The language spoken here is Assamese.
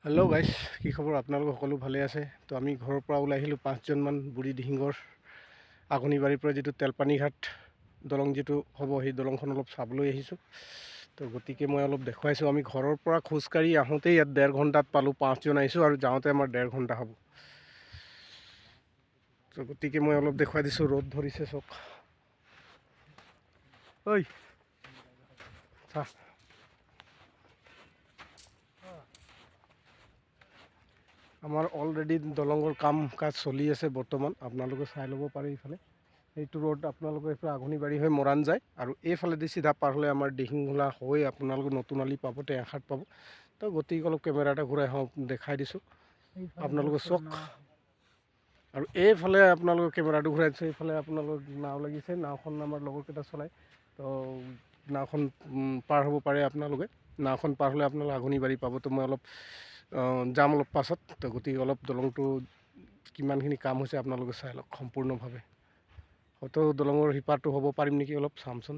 হেল্ল' গাইছ, কি খবৰ? আপোনালোক সকলো ভালে আছে? তো আমি ঘৰৰ পৰা ওলাই আহিলোঁ 5জনমান বুঢ়ী দিহিঙৰ আঘোণিবাৰীৰ পৰা যিটো তেলপানী ঘাট দলং যিটো হ'ব, সেই দলংখন অলপ চাবলৈ আহিছোঁ। তো গতিকে মই অলপ দেখুৱাইছোঁ। আমি ঘৰৰ পৰা খোজকাঢ়ি আহোঁতেই ইয়াত 1.5 ঘণ্টাত পালোঁ। 5জন আহিছোঁ আৰু যাওঁতে আমাৰ 1.5 ঘণ্টা হ'ব। তো গতিকে মই অলপ দেখুৱাই দিছোঁ। ৰ'দ ধৰিছে চব। ঐ চা, আমাৰ অলৰেডি দলঙৰ কাম কাজ চলি আছে বৰ্তমান। আপোনালোকে চাই ল'ব পাৰে ইফালে। এইটো ৰোড আপোনালোকে এইফালে আঘোণিবাৰী হৈ মৰাণ যায়, আৰু এইফালেদি চিধা পাৰ হ'লে আমাৰ দিহিঙোলা হৈ আপোনালোকে নতুন আলি পাব, টেঙাখাট পাব। তো গতিকে অলপ কেমেৰা এটা ঘূৰাই দেখাই দিছোঁ, আপোনালোকে চাওক। আৰু এইফালে আপোনালোকে কেমেৰাটো ঘূৰাই দিছোঁ, এইফালে আপোনালোকৰ নাও লাগিছে। নাওখন আমাৰ লগৰকেইটা চলায়। তো নাওখন পাৰ হ'ব পাৰে আপোনালোকে। নাওখন পাৰ হ'লে আপোনালোকে আঘোণিবাৰী পাব। তো মই অলপ যাম অলপ পাছত। তো গতিকে অলপ দলংটো কিমানখিনি কাম হৈছে আপোনালোকে চাই লওক সম্পূৰ্ণভাৱে। হয়তো দলঙৰ সিপাৰটো হ'ব পাৰিম নেকি, অলপ চামচোন।